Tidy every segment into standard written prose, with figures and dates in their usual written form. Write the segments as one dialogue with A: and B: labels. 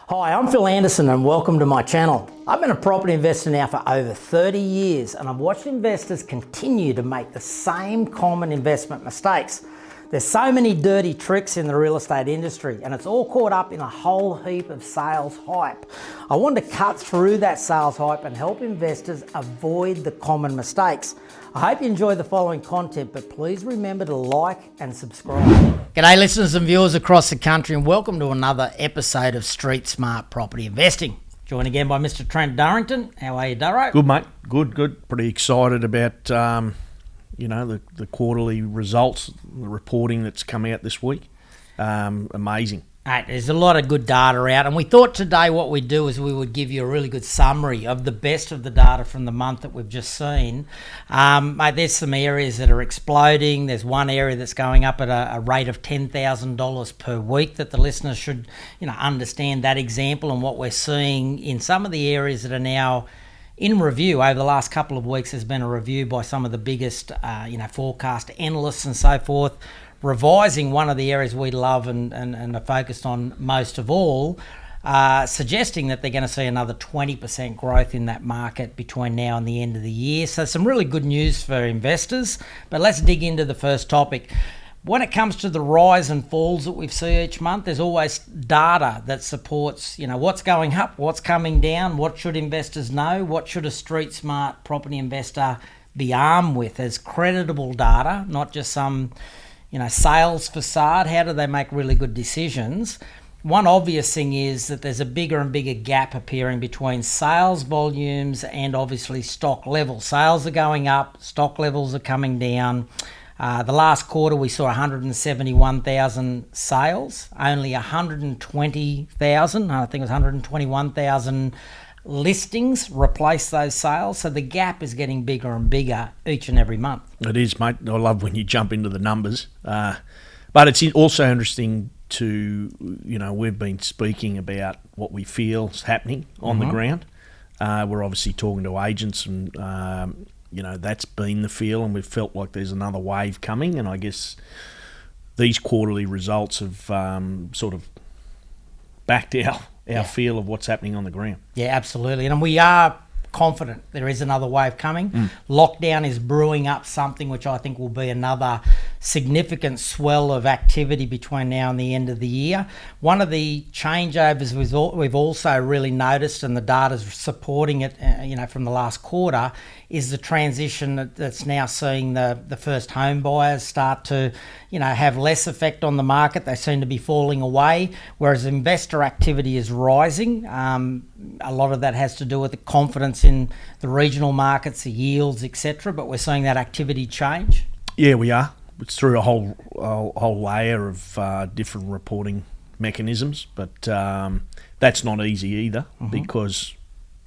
A: Hi, I'm Phil Anderson and welcome to my channel. I've been a property investor now for over 30 years and I've watched investors continue to make the same common investment mistakes. There's so many dirty tricks in the real estate industry and it's all caught up in a whole heap of sales hype. I want to cut through that sales hype and help investors avoid the common mistakes. I hope you enjoy the following content, but please remember to like and subscribe. G'day listeners and viewers across the country and welcome to another episode of Street Smart Property Investing. Joined again by Mr. Trent Durrington. How are you, Durro?
B: Good, mate. Good. Pretty excited about, the quarterly results, the reporting that's come out this week. Amazing.
A: There's a lot of good data out, and we thought today what we'd do is we would give you a really good summary of the best of the data from the month that we've just seen. There's some areas that are exploding. There's one area that's going up at a rate of $10,000 per week that the listeners should, understand that example and what we're seeing in some of the areas that are now in review. Over the last couple of weeks, there's been a review by some of the biggest, forecast analysts and so forth, revising one of the areas we love and are focused on most of all, suggesting that they're going to see another 20% growth in that market between now and the end of the year. So some really good news for investors. But let's dig into the first topic. When it comes to the rise and falls that we see each month, there's always data that supports, what's going up, what's coming down, what should investors know, what should a street smart property investor be armed with as creditable data, not just some sales facade. How do they make really good decisions? One obvious thing is that there's a bigger and bigger gap appearing between sales volumes and obviously stock levels. Sales are going up, stock levels are coming down. The last quarter we saw 171,000 sales, only 120,000, I think it was 121,000 listings replace those sales. So the gap is getting bigger and bigger each and every month.
B: It is, mate. I love when you jump into the numbers. But it's also interesting to, we've been speaking about what we feel is happening on the ground. We're obviously talking to agents and, that's been the feel, and we've felt like there's another wave coming. And I guess these quarterly results have sort of backed our feel of what's happening on the ground.
A: Yeah, absolutely. And we are confident there is another wave coming. Lockdown is brewing up something which I think will be another significant swell of activity between now and the end of the year. One of the changeovers we've also really noticed, and the data's supporting it, from the last quarter, is the transition that's now seeing the first home buyers start to, have less effect on the market. They seem to be falling away, whereas investor activity is rising. A lot of that has to do with the confidence in the regional markets, the yields, etc. But we're seeing that activity change.
B: Yeah, we are. It's through a whole layer of different reporting mechanisms, but that's not easy either, because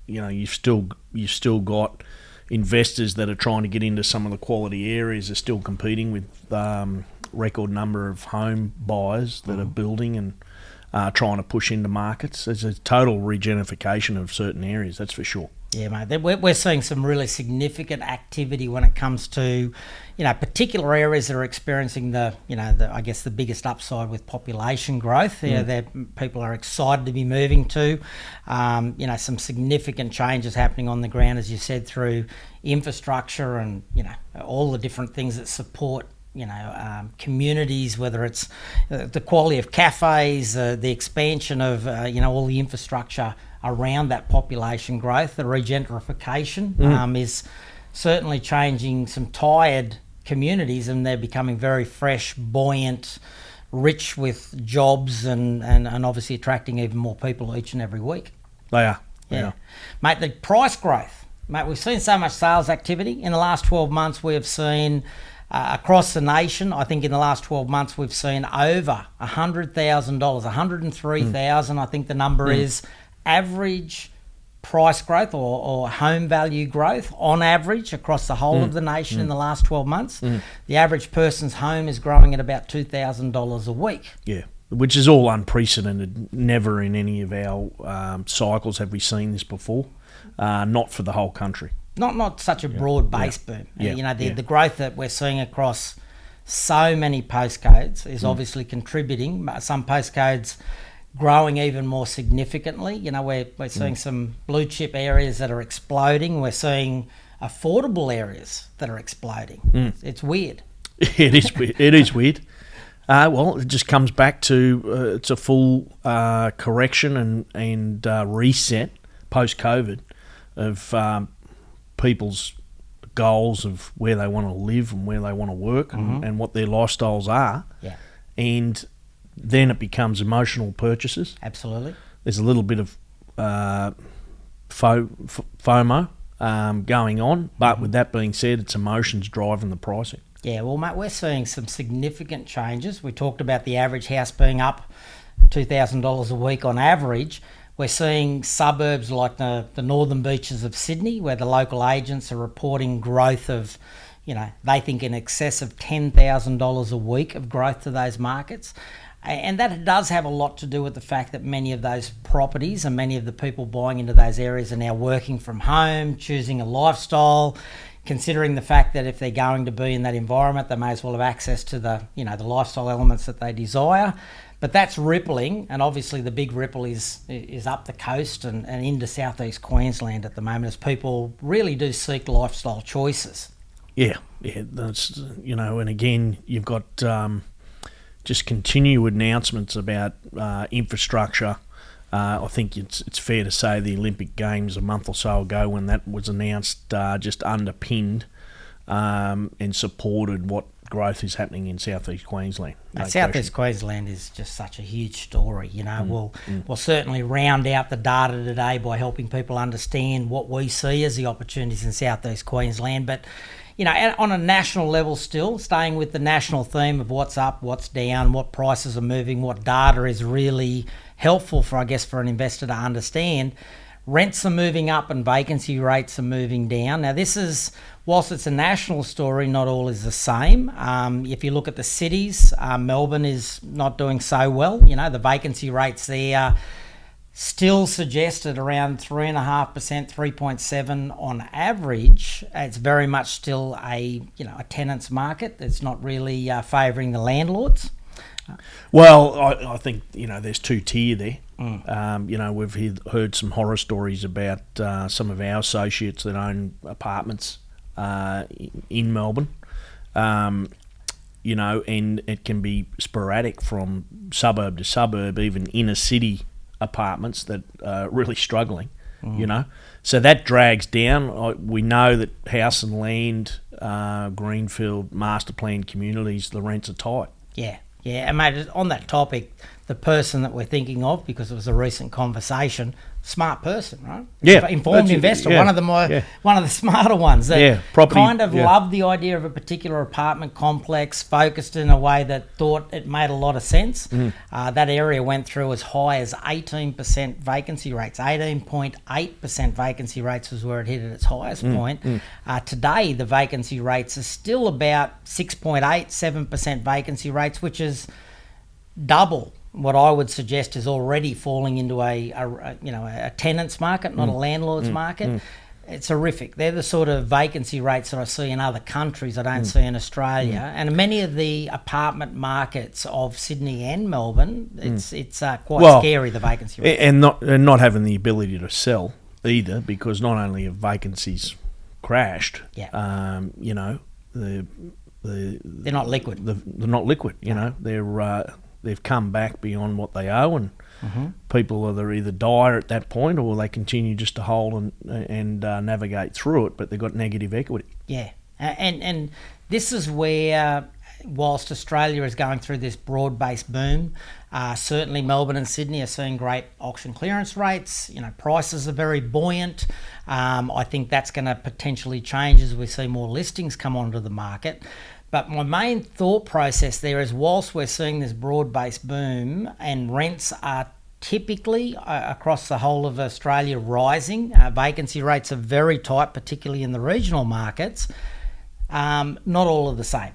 B: you've still got investors that are trying to get into some of the quality areas, are still competing with record number of home buyers that are building and trying to push into markets. There's a total regentrification of certain areas, that's for sure.
A: Yeah, mate. We're seeing some really significant activity when it comes to, particular areas that are experiencing the biggest upside with population growth. People are excited to be moving to. Some significant changes happening on the ground, as you said, through infrastructure and, all the different things that support communities, whether it's the quality of cafes, the expansion of, all the infrastructure around that population growth. The regentrification is certainly changing some tired communities, and they're becoming very fresh, buoyant, rich with jobs and obviously attracting even more people each and every week.
B: They are.
A: Mate, the price growth. Mate, we've seen so much sales activity. In the last 12 months, we have seen across the nation, I think in the last 12 months, we've seen over $100,000, 103,000, I think the number is, average price growth or home value growth on average across the whole of the nation in the last 12 months. The average person's home is growing at about $2,000 a week.
B: Yeah, which is all unprecedented. Never in any of our cycles have we seen this before, not for the whole country.
A: Not such a broad-based boom. The growth that we're seeing across so many postcodes is obviously contributing. Some postcodes growing even more significantly. You know, we're seeing some blue chip areas that are exploding. We're seeing affordable areas that are exploding. It's weird.
B: It is weird. It is weird. Well, it just comes back to it's a full correction and reset post-COVID of people's goals of where they want to live and where they want to work and what their lifestyles are.
A: Yeah.
B: And then it becomes emotional purchases.
A: Absolutely.
B: There's a little bit of FOMO going on, but with that being said, it's emotions driving the pricing.
A: Yeah, well, mate, we're seeing some significant changes. We talked about the average house being up $2,000 a week on average. We're seeing suburbs like the northern beaches of Sydney, where the local agents are reporting growth of, you know, they think in excess of $10,000 a week of growth to those markets. And that does have a lot to do with the fact that many of those properties and many of the people buying into those areas are now working from home, choosing a lifestyle, considering the fact that if they're going to be in that environment, they may as well have access to the lifestyle elements that they desire. But that's rippling, and obviously the big ripple is up the coast and into southeast Queensland at the moment, as people really do seek lifestyle choices. Yeah,
B: that's, and again, you've got just continued announcements about infrastructure. I think it's fair to say the Olympic Games a month or so ago, when that was announced, just underpinned and supported what growth is happening in southeast Queensland.
A: Southeast Queensland is just such a huge story. We'll certainly round out the data today by helping people understand what we see as the opportunities in southeast Queensland. But on a national level, still staying with the national theme of what's up, what's down, what prices are moving, what data is really helpful for an investor to understand. Rents are moving up and vacancy rates are moving down. Now, this is, whilst it's a national story, not all is the same. If you look at the cities, Melbourne is not doing so well. The vacancy rates there still suggested around 3.5%, 3.7% on average. It's very much still a tenant's market. It's not really favouring the landlords.
B: Well, I think there's two tier there. We've heard some horror stories about some of our associates that own apartments in Melbourne. And it can be sporadic from suburb to suburb, even inner city apartments that are really struggling. So that drags down. We know that house and land, greenfield, master plan communities, the rents are tight.
A: Yeah, and mate, on that topic, the person that we're thinking of, because it was a recent conversation, smart person, right?
B: Yeah,
A: informed investor, one of the smarter ones that
B: property,
A: loved the idea of a particular apartment complex, focused in a way that thought it made a lot of sense. That area went through as high as 18% vacancy rates. 18.8% vacancy rates was where it hit at its highest point. Today, the vacancy rates are still about 6.8%, 7% vacancy rates, which is double what I would suggest is already falling into a tenant's market, not a landlord's market. It's horrific. They're the sort of vacancy rates that I see in other countries I don't see in Australia. And many of the apartment markets of Sydney and Melbourne, it's quite scary, the vacancy rate.
B: And not having the ability to sell either, because not only have vacancies crashed, they're
A: not liquid.
B: They're not liquid. They've come back beyond what they owe, and people are either die at that point, or they continue just to hold and navigate through it, but they've got negative equity.
A: Yeah, and this is where, whilst Australia is going through this broad-based boom, certainly Melbourne and Sydney are seeing great auction clearance rates. Prices are very buoyant. I think that's going to potentially change as we see more listings come onto the market. But my main thought process there is, whilst we're seeing this broad-based boom and rents are typically across the whole of Australia rising, vacancy rates are very tight, particularly in the regional markets, not all are the same.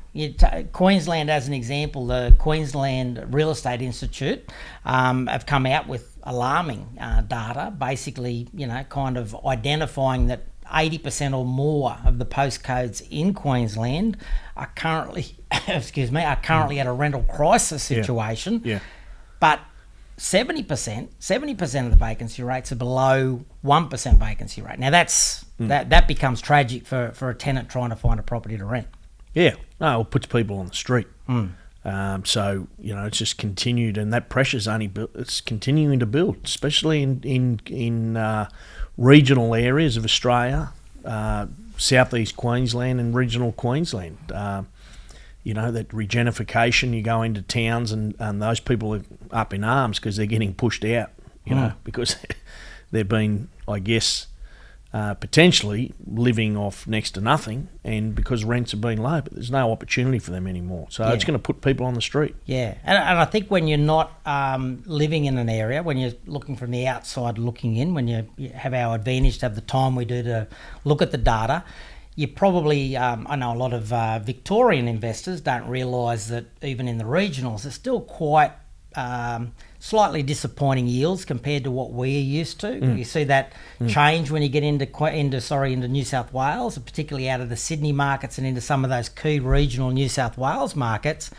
A: Queensland, as an example, the Queensland Real Estate Institute have come out with alarming data, basically, kind of identifying that 80% or more of the postcodes in Queensland are currently, at a rental crisis situation.
B: Yeah.
A: But 70% of the vacancy rates are below 1% vacancy rate. Now that becomes tragic for a tenant trying to find a property to rent.
B: Yeah, no, it puts people on the street. So it's just continued, and that pressure's it's continuing to build, especially in regional areas of Australia, southeast Queensland and regional Queensland. That regenification, you go into towns and those people are up in arms because they're getting pushed out, because they've been, I guess, potentially living off next to nothing, and because rents have been low, but there's no opportunity for them anymore. So it's going to put people on the street.
A: Yeah, and I think when you're not living in an area, when you're looking from the outside looking in, when you have our advantage to have the time we do to look at the data, you probably, I know a lot of Victorian investors don't realise that even in the regionals, there's still quite slightly disappointing yields compared to what we're used to. You see that change when you get into New South Wales, particularly out of the Sydney markets and into some of those key regional New South Wales markets.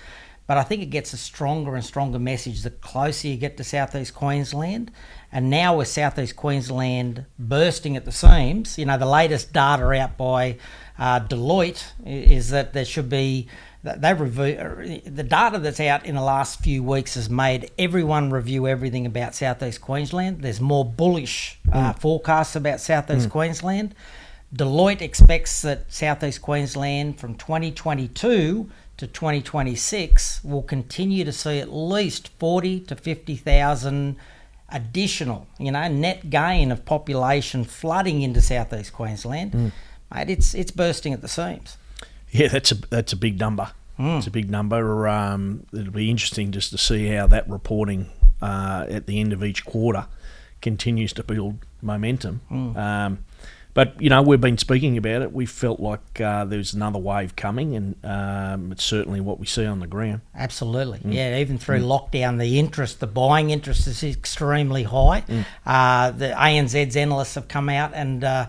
A: But I think it gets a stronger and stronger message the closer you get to southeast Queensland. And now with southeast Queensland bursting at the seams, the latest data out by Deloitte is that there should be, the data that's out in the last few weeks has made everyone review everything about southeast Queensland. There's more bullish forecasts about southeast Queensland. Deloitte expects that southeast Queensland from 2022 to 2026 will continue to see at least 40 to 50,000 additional, net gain of population flooding into southeast Queensland. Mate, it's bursting at the seams.
B: Yeah, that's a big number. It's a big number. It'll be interesting just to see how that reporting at the end of each quarter continues to build momentum. But, we've been speaking about it. We felt like there's another wave coming, and it's certainly what we see on the ground.
A: Absolutely. Yeah, even through lockdown, the buying interest is extremely high. The ANZ's analysts have come out and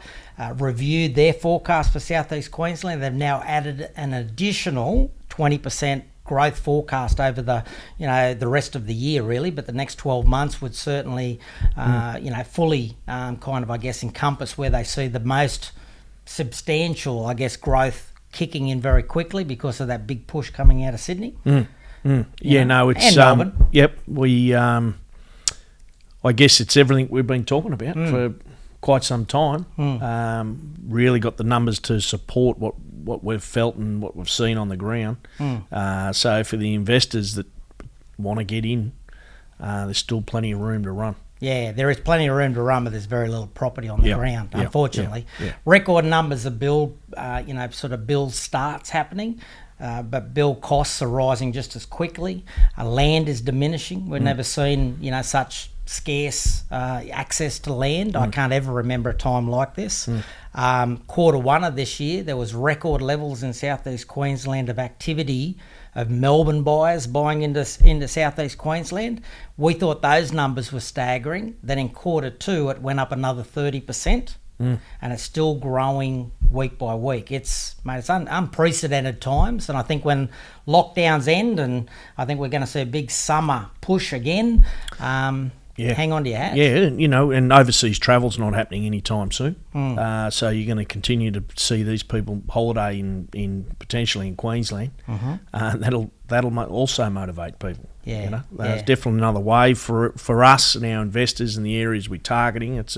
A: reviewed their forecast for southeast Queensland. They've now added an additional 20% growth forecast over the rest of the year, really, but the next 12 months would certainly fully encompass where they see the most substantial growth kicking in very quickly because of that big push coming out of Sydney.
B: Yeah, no, it's
A: and Melbourne.
B: Yep, we I guess it's everything we've been talking about for quite some time. Really got the numbers to support what we've felt and what we've seen on the ground. So for the investors that want to get in, there's still plenty of room to run.
A: Yeah, there is plenty of room to run, but there's very little property on the ground, unfortunately. Record numbers of build starts happening, but build costs are rising just as quickly. Land is diminishing. We've never seen, such scarce access to land. I can't ever remember a time like this. Quarter one of this year, there was record levels in southeast Queensland of activity of Melbourne buyers buying into southeast Queensland. We thought those numbers were staggering. Then in quarter two, it went up another 30%, and it's still growing week by week. It's unprecedented times, and I think when lockdowns end, and I think we're going to see a big summer push again, hang on to your hats.
B: Yeah, and overseas travel's not happening anytime soon. So you're going to continue to see these people holiday in potentially in Queensland. That'll also motivate people. There's definitely another wave for us and our investors in the areas we're targeting. It's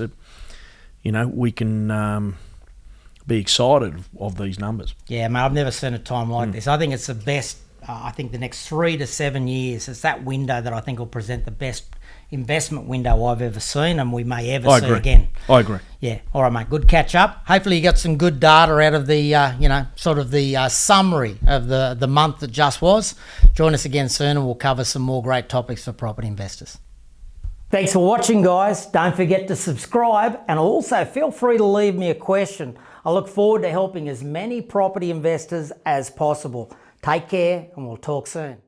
B: we can be excited of these numbers.
A: Yeah, mate, I've never seen a time like this. I think it's the best. I think the next 3 to 7 years, it's that window that I think will present the best investment window I've ever seen, and we may ever see again.
B: I agree.
A: Yeah. All right, mate. Good catch up. Hopefully you got some good data out of the, the summary of the month that just was. Join us again soon, and we'll cover some more great topics for property investors. Thanks for watching, guys. Don't forget to subscribe, and also feel free to leave me a question. I look forward to helping as many property investors as possible. Take care, and we'll talk soon.